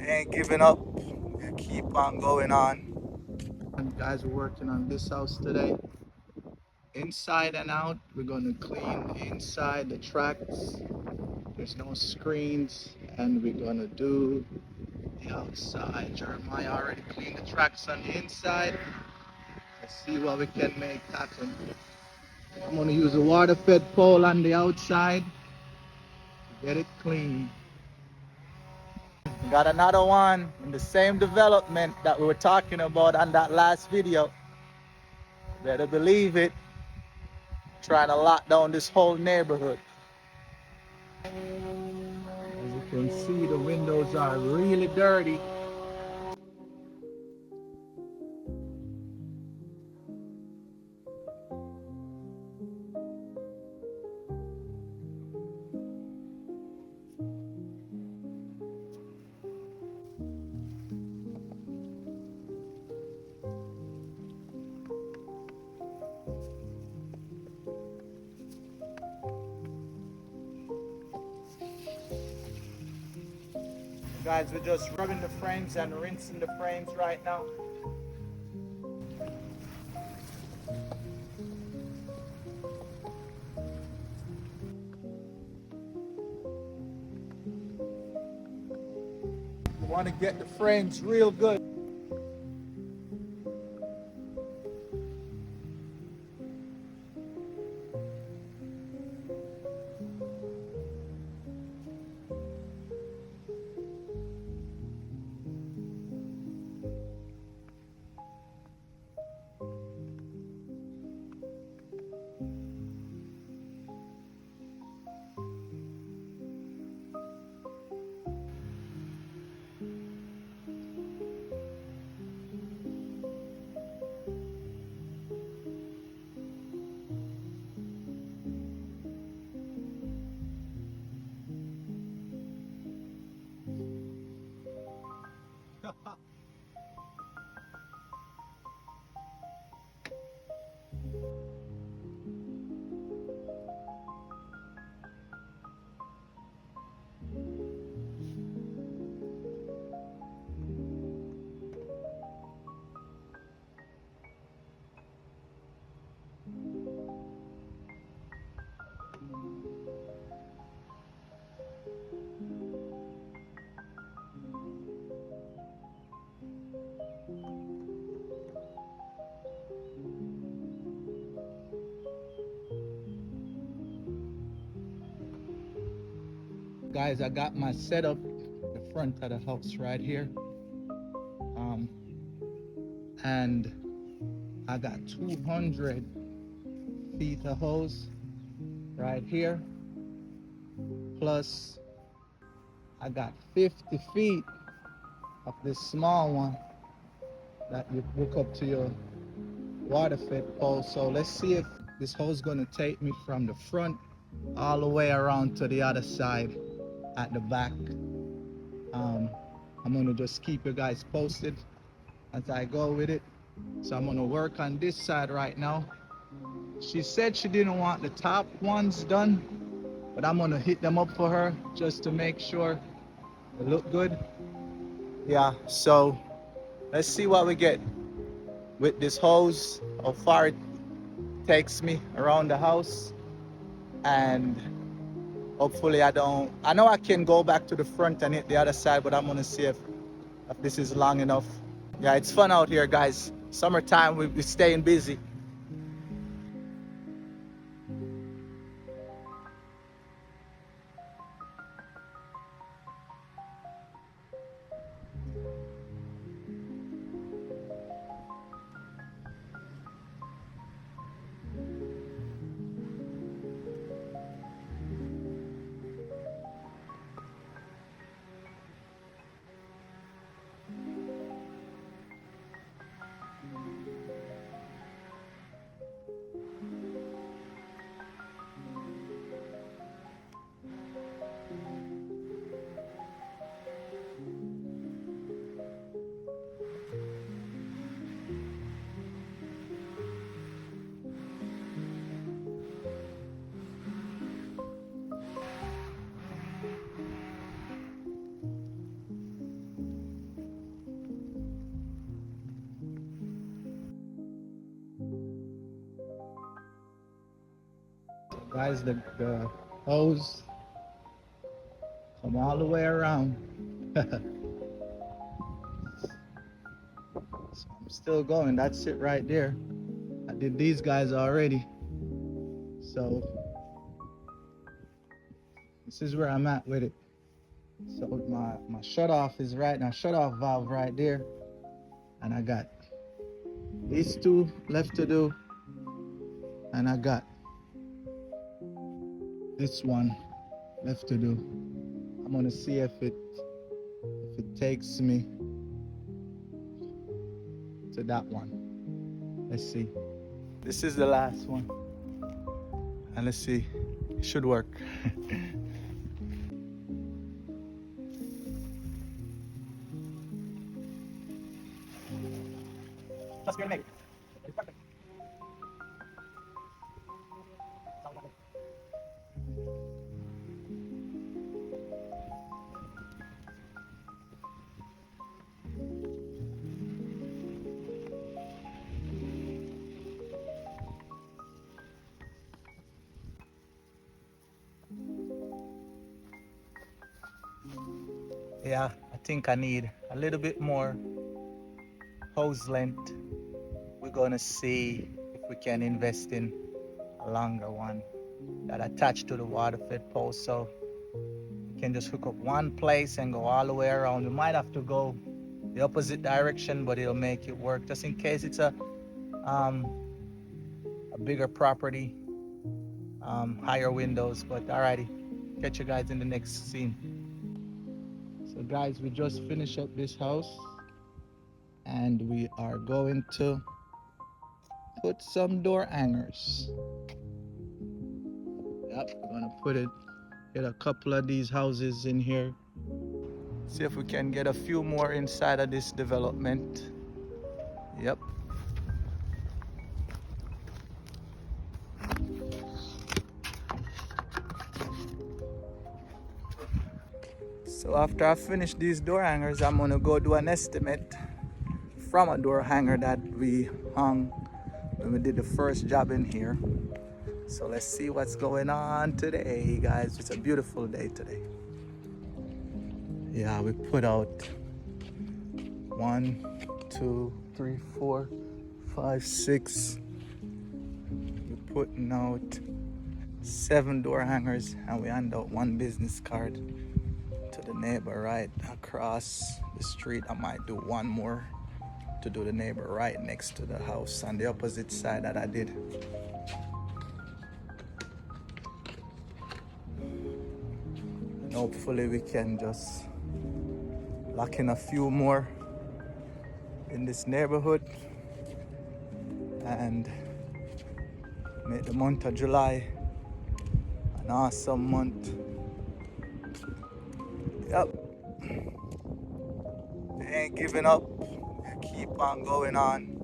Ain't giving up. We keep on going on. And guys, we're working on this house today. Inside and out, we're gonna clean inside the tracks. There's no screens, and we're gonna do the outside. Jeremiah already cleaned the tracks on the inside. Let's see what we can make happen. I'm gonna use a water fed pole on the outside to get it clean. Got another one in the same development that we were talking about on that last video. Better believe it. Trying to lock down this whole neighborhood. As you can see, the windows are really dirty. Guys, we're just rubbing the frames and rinsing the frames right now. We want to get the frames real good. Guys, I got my setup in the front of the house right here. And I got 200 feet of hose right here. Plus, I got 50 feet of this small one that you hook up to your water fed pole. So let's see if this hose is gonna take me from the front all the way around to the other side at the back. I'm gonna just keep you guys posted as I go with it. So I'm gonna work on this side right now. She said she didn't want the top ones done, but I'm gonna hit them up for her just to make sure they look good. Yeah, so let's see what we get with this hose, how far it takes me around the house, and hopefully I know I can go back to the front and hit the other side, but I'm gonna see if this is long enough. Yeah, it's fun out here, guys. Summertime, we're staying busy. Guys, the hose come all the way around. So I'm still going. That's it right there. I did these guys already. So this is where I'm at with it. So my shut off is right now, shut off valve right there. And I got these two left to do. And I got this one left to do. I'm gonna see if it takes me to that one. Let's see. This is the last one. And let's see. It should work. Just gonna make it. It's perfect. Yeah, I think I need a little bit more hose length. We're gonna see if we can invest in a longer one that attached to the water fed post, so we can just hook up one place and go all the way around. We might have to go the opposite direction, but it'll make it work just in case it's a bigger property, higher windows. But alrighty, catch you guys in the next scene. So guys, we just finished up this house and we are going to put some door hangers. Yep, we're gonna get a couple of these houses in here. See if we can get a few more inside of this development. Yep. So after I finish these door hangers, I'm gonna go do an estimate from a door hanger that we hung when we did the first job in here. So let's see what's going on today, guys. It's a beautiful day today. Yeah, we put out 1, 2, 3, 4, 5, 6. We're putting out 7 door hangers, and we hand out 1 business card to the neighbor right across the street. I might do 1 more to do the neighbor right next to the house on the opposite side that I did. And hopefully we can just lock in a few more in this neighborhood and make the month of July an awesome month. Yep. They ain't giving up. They keep on going on.